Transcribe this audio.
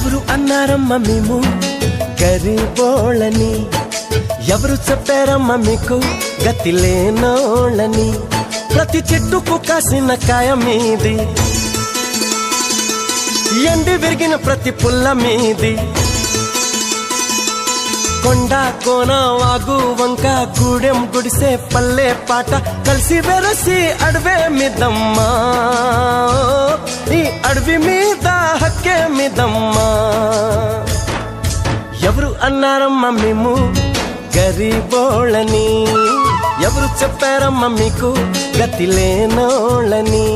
ఎవరు అన్నారమ్మ మేము గరీబోళ్ళని, ఎవరు చెప్పారమ్మ మీకు గతి లేనోళ్ళని. ప్రతి చెట్టుకు కాసిన కాయ మీది, ఎండి విరిగిన ప్రతి పుల్ల మీది. కొండ కోన వాగు వంక గూడెం గుడిసే పల్లె పాట కలిసి వెరసి అడవే మిదమ్మా, ఈ అడవి మీద హక్కే మిదమ్మా. ఎవరు అన్నారమ్మ మేము గరీబోళ్ళని, ఎవరు చెప్పారమ్మ మీకు గతి లేనోళ్ళని.